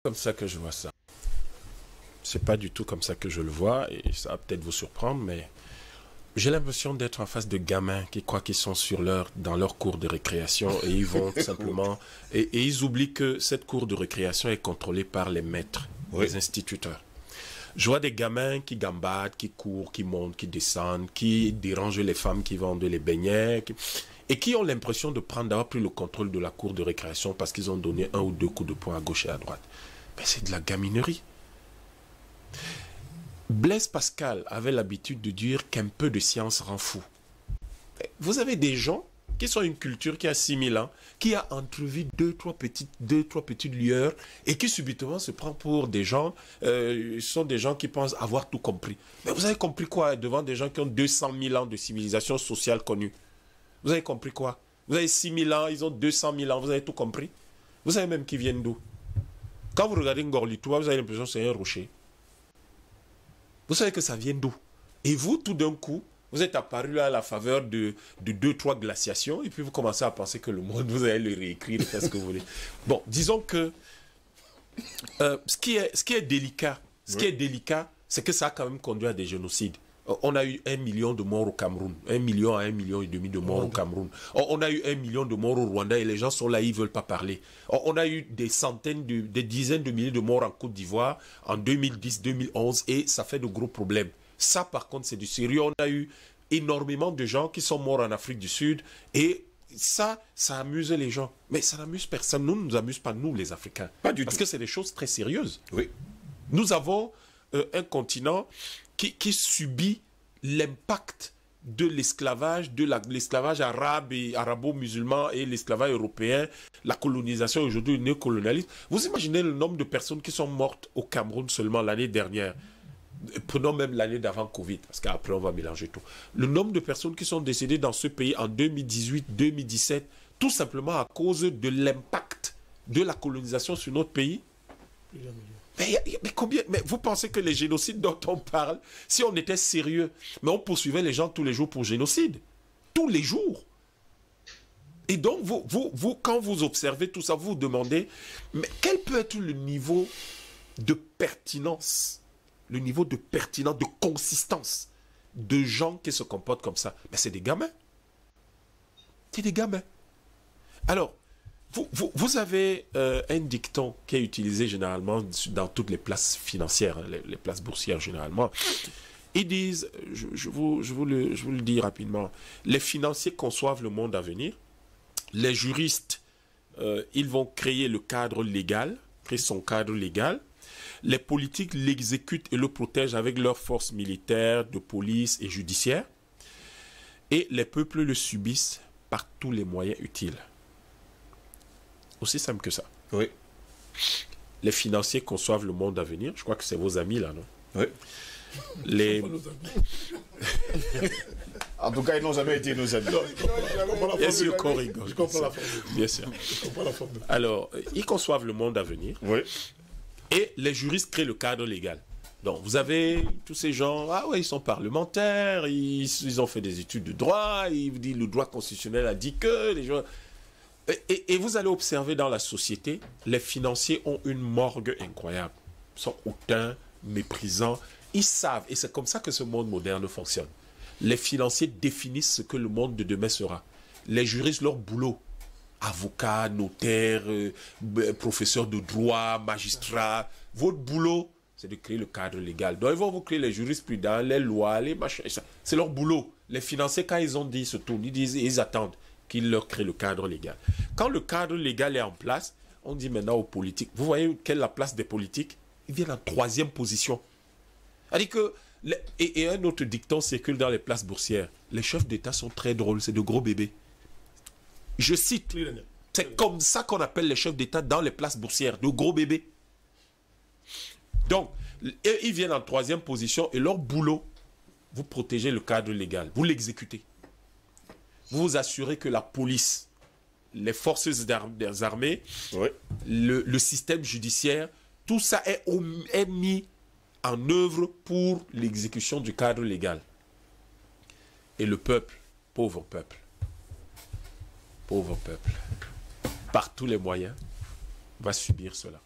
Comme ça que je vois ça. C'est pas du tout comme ça que je le vois et ça va peut-être vous surprendre, mais j'ai l'impression d'être en face de gamins qui croient qu'ils sont dans leur cour de récréation et ils vont simplement et ils oublient que cette cour de récréation est contrôlée par les maîtres, les instituteurs. Je vois des gamins qui gambadent, qui courent, qui montent, qui descendent, qui dérangent les femmes qui vendent les beignets et qui ont l'impression d'avoir pris le contrôle de la cour de récréation parce qu'ils ont donné 1 ou 2 coups de poing à gauche et à droite. Mais c'est de la gaminerie. Blaise Pascal avait l'habitude de dire qu'un peu de science rend fou. Vous avez des gens qui sont une culture qui a 6000 ans, qui a entrevu deux, trois petites lueurs et qui subitement se prend pour des gens, sont des gens qui pensent avoir tout compris. Mais vous avez compris quoi devant des gens qui ont 200 000 ans de civilisation sociale connue? Vous avez compris quoi? Vous avez 6000 ans, ils ont 200 000 ans, vous avez tout compris? Vous savez même qui viennent d'où? Quand vous regardez Ngorlitoua, vous avez l'impression que c'est un rocher. Vous savez que ça vient d'où? Et vous, tout d'un coup, vous êtes apparu là à la faveur de 2-3 glaciations et puis vous commencez à penser que le monde, vous allez le réécrire, faire ce que vous voulez. Bon, disons que ce qui est délicat, c'est que ça a quand même conduit à des génocides. On a eu 1 million de morts au Cameroun, 1 million à 1,5 million de morts au Cameroun. On a eu 1 million de morts au Rwanda et les gens sont là, ils ne veulent pas parler. On a eu des dizaines de milliers de morts en Côte d'Ivoire en 2010, 2011 et ça fait de gros problèmes. Ça par contre c'est du sérieux. On a eu énormément de gens qui sont morts en Afrique du Sud et ça amuse les gens. Mais ça n'amuse personne. Nous ne nous amuse pas, nous les Africains. Pas du tout. Parce que c'est des choses très sérieuses. Oui. Nous avons un continent qui subit l'impact de l'esclavage, l'esclavage arabe et arabo-musulman et l'esclavage européen, la colonisation aujourd'hui, le néocolonialisme. Vous imaginez le nombre de personnes qui sont mortes au Cameroun seulement l'année dernière? Prenons même l'année d'avant Covid, parce qu'après on va mélanger tout. Le nombre de personnes qui sont décédées dans ce pays en 2018, 2017, tout simplement à cause de l'impact de la colonisation sur notre pays. Mais combien? Mais vous pensez que les génocides dont on parle, si on était sérieux, mais on poursuivait les gens tous les jours pour génocide? Tous les jours. Et donc, quand vous observez tout ça, vous vous demandez, mais quel peut être le niveau de pertinence, de consistance de gens qui se comportent comme ça? Mais c'est des gamins. C'est des gamins. Alors, vous avez un dicton qui est utilisé généralement dans toutes les places financières, les places boursières généralement. Ils disent, je vous le dis rapidement, les financiers conçoivent le monde à venir, les juristes, ils vont créer le cadre légal, créer son cadre légal, les politiques l'exécutent et le protègent avec leurs forces militaires, de police et judiciaires, et les peuples le subissent par tous les moyens utiles. Aussi simple que ça. Oui. Les financiers conçoivent le monde à venir. Je crois que c'est vos amis là, non? Oui. Les... En tout cas, ils n'ont jamais été nos amis. Bien sûr qu'on rigole. Je comprends la formule. Bien sûr. Je comprends la formule. Alors, ils conçoivent le monde à venir. Oui. Et les juristes créent le cadre légal. Donc, vous avez tous ces gens, ah ouais, ils sont parlementaires, ils ont fait des études de droit, ils vous disent le droit constitutionnel a dit que les gens... Et vous allez observer dans la société, les financiers ont une morgue incroyable. Ils sont hautains, méprisants. Ils savent, et c'est comme ça que ce monde moderne fonctionne. Les financiers définissent ce que le monde de demain sera. Les juristes, leur boulot, avocats, notaires, professeurs de droit, magistrats, votre boulot, c'est de créer le cadre légal. Donc ils vont vous créer les jurisprudents, les lois, les machins. C'est leur boulot. Les financiers, quand ils ont dit, ils se tournent, ils attendent qu'il leur crée le cadre légal. Quand le cadre légal est en place, on dit maintenant aux politiques, vous voyez quelle est la place des politiques? Ils viennent en 3e position. C'est-à-dire que, et un autre dicton circule dans les places boursières, les chefs d'État sont très drôles, c'est de gros bébés. Je cite, c'est comme ça qu'on appelle les chefs d'État dans les places boursières, de gros bébés. Donc, ils viennent en 3e position et leur boulot, vous protégez le cadre légal, vous l'exécutez. Vous vous assurez que la police, les forces des armées, oui, le système judiciaire, tout ça est mis en œuvre pour l'exécution du cadre légal. Et le peuple, pauvre peuple, par tous les moyens, va subir cela.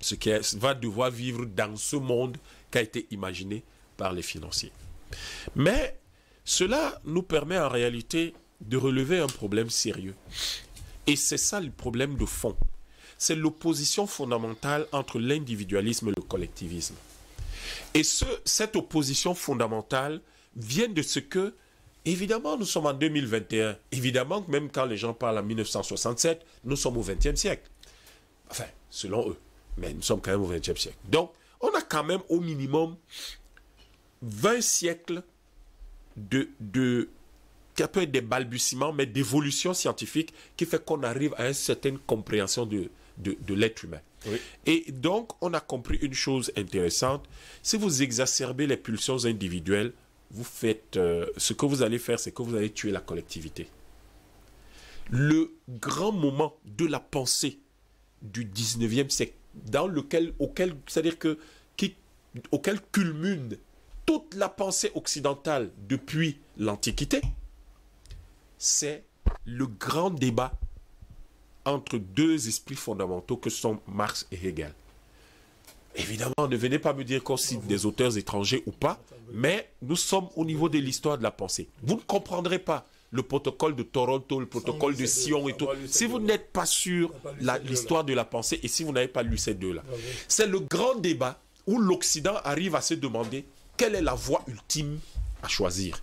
ce qui va devoir vivre dans ce monde qui a été imaginé par les financiers. Mais cela nous permet en réalité de relever un problème sérieux. Et c'est ça le problème de fond. C'est l'opposition fondamentale entre l'individualisme et le collectivisme. Et cette opposition fondamentale vient de ce que, évidemment, nous sommes en 2021. Évidemment, même quand les gens parlent en 1967, nous sommes au XXe siècle. Enfin, selon eux. Mais nous sommes quand même au XXe siècle. Donc, on a quand même au minimum 20 siècles qui peut être des balbutiements, mais d'évolution scientifique qui fait qu'on arrive à une certaine compréhension de l'être humain. Oui. Et donc, on a compris une chose intéressante. Si vous exacerbez les pulsions individuelles, vous faites... ce que vous allez faire, c'est que vous allez tuer la collectivité. Le grand moment de la pensée du 19e siècle, auquel culmine toute la pensée occidentale depuis l'Antiquité, c'est le grand débat entre deux esprits fondamentaux que sont Marx et Hegel. Évidemment, ne venez pas me dire qu'on cite des auteurs étrangers ou pas, mais nous sommes au niveau de l'histoire de la pensée. Vous ne comprendrez pas le protocole de Toronto, le protocole de Sion et tout, si vous n'êtes pas sur l'histoire de la pensée et si vous n'avez pas lu ces deux-là. C'est le grand débat où l'Occident arrive à se demander quelle est la voie ultime à choisir.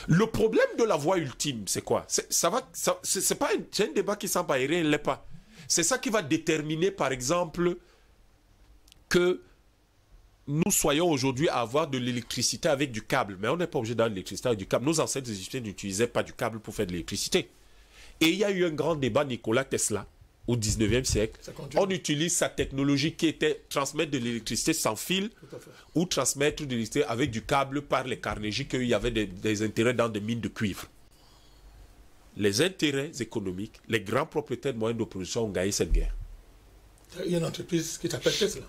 Le problème de la voie ultime, c'est quoi? C'est un débat qui semble aéré, il ne l'est pas. C'est ça qui va déterminer, par exemple, que nous soyons aujourd'hui à avoir de l'électricité avec du câble. Mais on n'est pas obligé d'avoir de l'électricité avec du câble. Nos ancêtres égyptiens n'utilisaient pas du câble pour faire de l'électricité. Et il y a eu un grand débat, Nikola Tesla, au 19e siècle. On utilise sa technologie qui était transmettre de l'électricité sans fil ou transmettre de l'électricité avec du câble par les Carnegie, qu'il y avait des intérêts dans des mines de cuivre. Les intérêts économiques, les grands propriétaires de moyens de production ont gagné cette guerre. Il y a une entreprise qui s'appelle Tesla.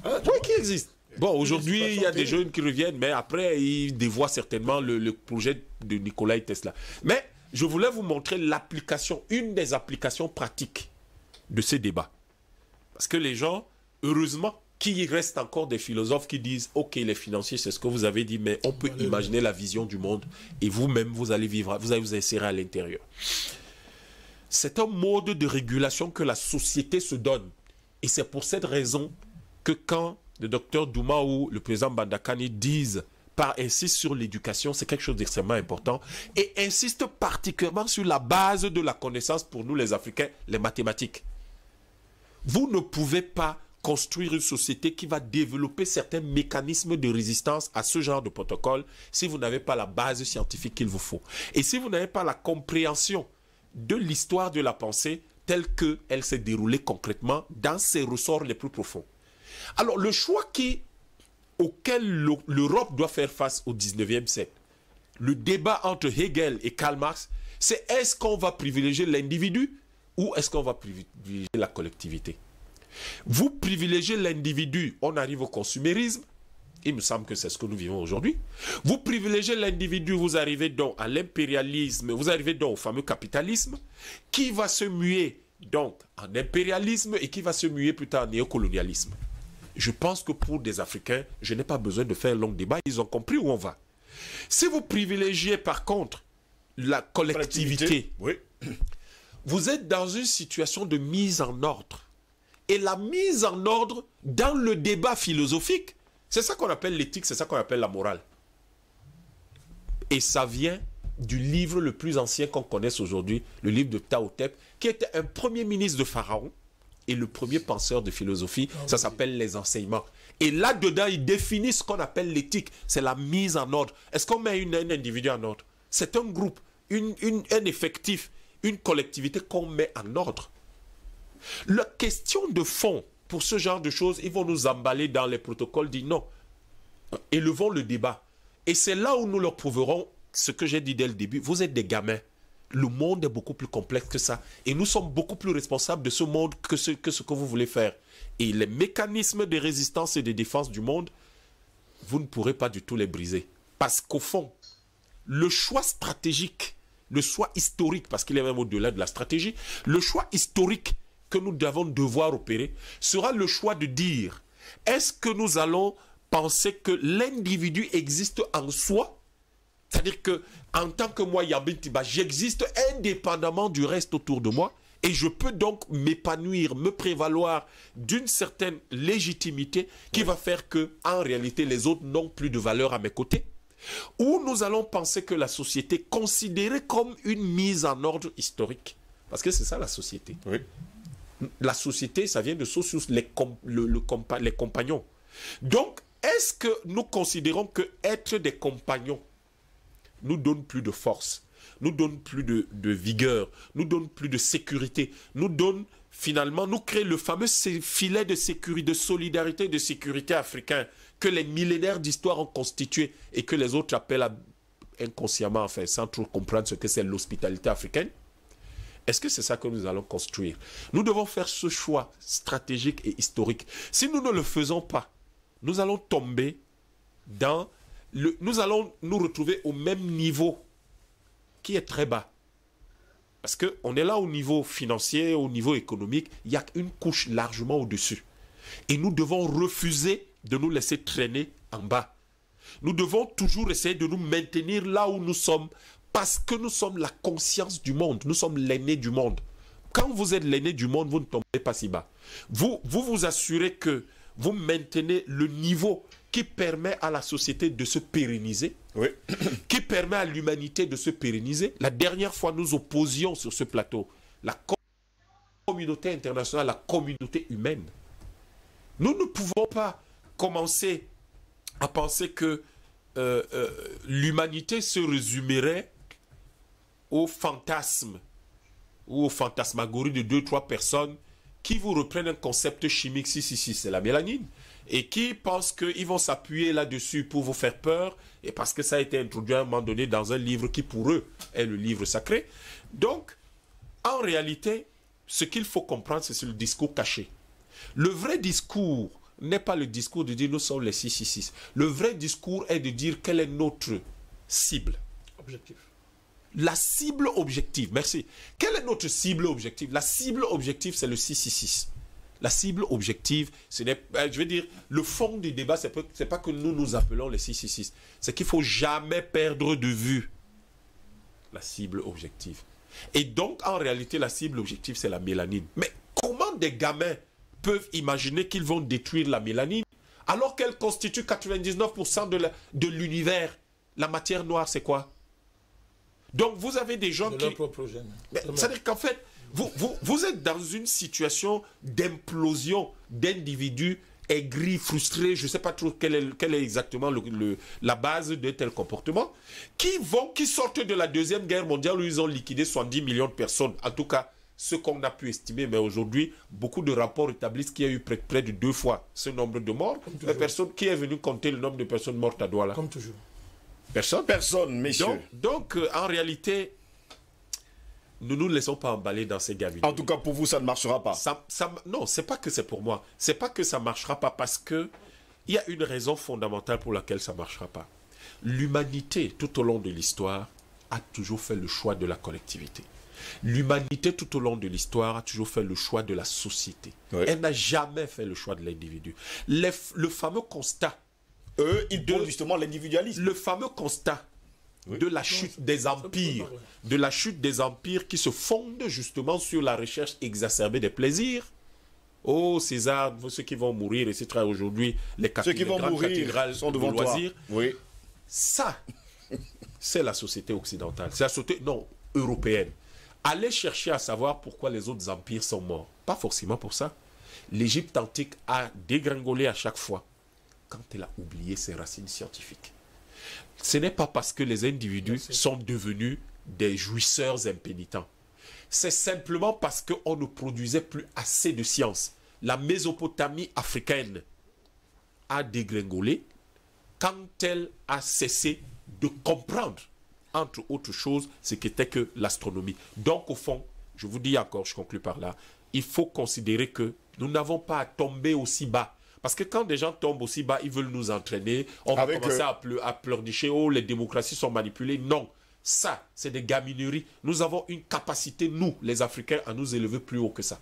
Oui, qui existe. Bon, aujourd'hui, il y a des jeunes qui reviennent, mais après, ils dévoient certainement le projet de Nikola Tesla. Mais je voulais vous montrer l'application, une des applications pratiques de ces débats. Parce que les gens, heureusement, qu'il reste encore des philosophes qui disent « Ok, les financiers, c'est ce que vous avez dit, mais on peut imaginer la vision du monde et vous-même, vous allez vivre, vous allez vous insérer à l'intérieur. » C'est un mode de régulation que la société se donne. Et c'est pour cette raison que quand le docteur Douma ou le président Bandakani disent insiste sur l'éducation, c'est quelque chose d'extrêmement important, et insiste particulièrement sur la base de la connaissance pour nous les Africains, les mathématiques. Vous ne pouvez pas construire une société qui va développer certains mécanismes de résistance à ce genre de protocole si vous n'avez pas la base scientifique qu'il vous faut. Et si vous n'avez pas la compréhension de l'histoire de la pensée telle qu'elle s'est déroulée concrètement dans ses ressorts les plus profonds. Alors, le choix auquel l'Europe doit faire face au 19e siècle, le débat entre Hegel et Karl Marx, c'est est-ce qu'on va privilégier l'individu ou est-ce qu'on va privilégier la collectivité? Vous privilégiez l'individu, on arrive au consumérisme, il me semble que c'est ce que nous vivons aujourd'hui. Vous privilégiez l'individu, vous arrivez donc à l'impérialisme, vous arrivez donc au fameux capitalisme, qui va se muer donc en impérialisme et qui va se muer plus tard en néocolonialisme. Je pense que pour des Africains, je n'ai pas besoin de faire un long débat, ils ont compris où on va. Si vous privilégiez par contre la collectivité, oui, vous êtes dans une situation de mise en ordre. Et la mise en ordre dans le débat philosophique, c'est ça qu'on appelle l'éthique, c'est ça qu'on appelle la morale. Et ça vient du livre le plus ancien qu'on connaisse aujourd'hui, le livre de Tao Te, qui était un premier ministre de Pharaon et le premier penseur de philosophie, ça s'appelle les enseignements. Et là-dedans, il définit ce qu'on appelle l'éthique, c'est la mise en ordre. Est-ce qu'on met un individu en ordre? C'est un groupe, un effectif, une collectivité qu'on met en ordre. La question de fond, pour ce genre de choses, ils vont nous emballer dans les protocoles, dit non. Élevons le débat. Et c'est là où nous leur prouverons ce que j'ai dit dès le début. Vous êtes des gamins. Le monde est beaucoup plus complexe que ça. Et nous sommes beaucoup plus responsables de ce monde que ce que vous voulez faire. Et les mécanismes de résistance et de défense du monde, vous ne pourrez pas du tout les briser. Parce qu'au fond, le choix stratégique, le choix historique, parce qu'il est même au-delà de la stratégie, le choix historique que nous devons devoir opérer sera le choix de dire, est-ce que nous allons penser que l'individu existe en soi? C'est-à-dire que en tant que moi, Yabin Tiba, j'existe indépendamment du reste autour de moi et je peux donc m'épanouir, me prévaloir d'une certaine légitimité qui va faire que, en réalité, les autres n'ont plus de valeur à mes côtés. Ou nous allons penser que la société, considérée comme une mise en ordre historique, parce que c'est ça la société. Oui. La société, ça vient de socius, les compagnons. Donc, est-ce que nous considérons que être des compagnons nous donne plus de force, nous donne plus de vigueur, nous donne plus de sécurité, nous donne finalement, nous crée le fameux filet de sécurité, de solidarité, de sécurité africain que les millénaires d'histoire ont constitué et que les autres appellent inconsciemment, enfin, sans trop comprendre ce que c'est l'hospitalité africaine? Est-ce que c'est ça que nous allons construire? Nous devons faire ce choix stratégique et historique. Si nous ne le faisons pas, nous allons tomber dans... nous allons nous retrouver au même niveau qui est très bas. Parce qu'on est là au niveau financier, au niveau économique, il y a une couche largement au-dessus. Et nous devons refuser de nous laisser traîner en bas. Nous devons toujours essayer de nous maintenir là où nous sommes parce que nous sommes la conscience du monde. Nous sommes l'aîné du monde. Quand vous êtes l'aîné du monde, vous ne tombez pas si bas. Vous assurez que vous maintenez le niveau qui permet à la société de se pérenniser, oui. qui permet à l'humanité de se pérenniser. La dernière fois, nous opposions sur ce plateau la communauté internationale, la communauté humaine. Nous ne pouvons pas commencer à penser que l'humanité se résumerait au fantasme ou aux fantasmagories de 2-3 personnes qui vous reprennent un concept chimique, si, c'est la mélanine, et qui pensent qu'ils vont s'appuyer là-dessus pour vous faire peur, et parce que ça a été introduit à un moment donné dans un livre qui pour eux est le livre sacré. Donc, en réalité, ce qu'il faut comprendre, c'est le discours caché. Le vrai discours n'est pas le discours de dire nous sommes les 666. Le vrai discours est de dire quelle est notre cible. Objectif. La cible objective, merci. Quelle est notre cible objective? La cible objective, c'est le 666. La cible objective, ce n'est, je veux dire, le fond du débat, c'est pas que nous nous appelons les 666. C'est qu'il ne faut jamais perdre de vue la cible objective. Et donc, en réalité, la cible objective, c'est la mélanine. Mais comment des gamins peuvent imaginer qu'ils vont détruire la mélanine alors qu'elle constitue 99% de l'univers? La matière noire, c'est quoi? Donc, vous avez des gens qui... C'est-à-dire qu'en fait, vous êtes dans une situation d'implosion d'individus aigris, frustrés, je ne sais pas trop quelle est exactement la base de tel comportement, qui sortent de la Deuxième Guerre mondiale où ils ont liquidé 70 millions de personnes. En tout cas, ce qu'on a pu estimer, mais aujourd'hui, beaucoup de rapports établissent qu'il y a eu près de 2 fois ce nombre de morts. Qui est venu compter le nombre de personnes mortes à Douala? Comme toujours. Personne. Personne, messieurs. Donc en réalité, nous ne nous laissons pas emballer dans ces gavies. En tout cas, pour vous, ça ne marchera pas. Non, c'est pas que c'est pour moi. C'est pas que ça ne marchera pas parce que il y a une raison fondamentale pour laquelle ça ne marchera pas. L'humanité, tout au long de l'histoire, a toujours fait le choix de la collectivité. L'humanité, tout au long de l'histoire, a toujours fait le choix de la société. Oui. Elle n'a jamais fait le choix de l'individu. Le fameux constat... Eux, ils prônent justement l'individualisme. Le fameux constat de la chute des empires, de la chute des empires qui se fondent justement sur la recherche exacerbée des plaisirs. Oh César, ceux qui vont mourir, etc. Aujourd'hui, les grandes cathédrales sont devant de loisirs. Oui. Ça, c'est la société occidentale. C'est la société, non, européenne. Allez chercher à savoir pourquoi les autres empires sont morts. Pas forcément pour ça. L'Égypte antique a dégringolé à chaque fois quand elle a oublié ses racines scientifiques. Ce n'est pas parce que les individus sont devenus des jouisseurs impénitents. C'est simplement parce qu'on ne produisait plus assez de science. La Mésopotamie africaine a dégringolé quand elle a cessé de comprendre, entre autres choses, ce qu'était que l'astronomie. Donc, au fond, je vous dis encore, je conclue par là, il faut considérer que nous n'avons pas à tomber aussi bas. Parce que quand des gens tombent aussi bas, ils veulent nous entraîner. On va commencer à pleurnicher. Oh, les démocraties sont manipulées. Non. Ça, c'est des gamineries. Nous avons une capacité, nous, les Africains, à nous élever plus haut que ça.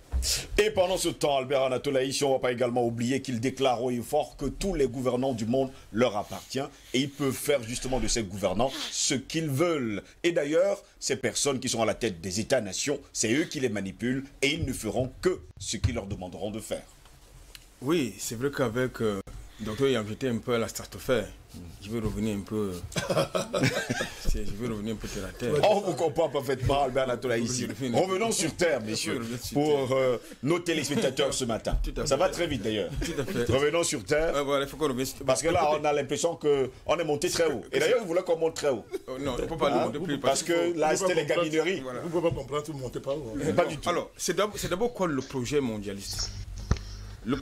Et pendant ce temps, Albert Anatolaïs, on ne va pas également oublier qu'il déclare haut et fort que tous les gouvernants du monde leur appartiennent et ils peuvent faire justement de ces gouvernants ce qu'ils veulent. Et d'ailleurs, ces personnes qui sont à la tête des États-nations, c'est eux qui les manipulent et ils ne feront que ce qu'ils leur demanderont de faire. Oui, c'est vrai qu'avec Docteur Yam, j'étais un peu à la stratosphère. Je vais revenir un peu. Je vais revenir un peu terre à terre. On vous comprend parfaitement, Albert Anatolaïs. Revenons sur terre, messieurs, pour nos téléspectateurs ce matin. Ça va très vite d'ailleurs. Revenons sur terre. Voilà, il faut qu'on revienne sur terre. Parce que là, on a l'impression qu'on est monté très haut. Et d'ailleurs, ils voulaient qu'on monte très haut. Non, il ne faut pas le monter plus. Parce que là, c'était les gamineries. Vous ne pouvez pas comprendre si vous ne montez pas haut. Pas du tout. Alors, c'est d'abord quoi le projet mondialiste? Le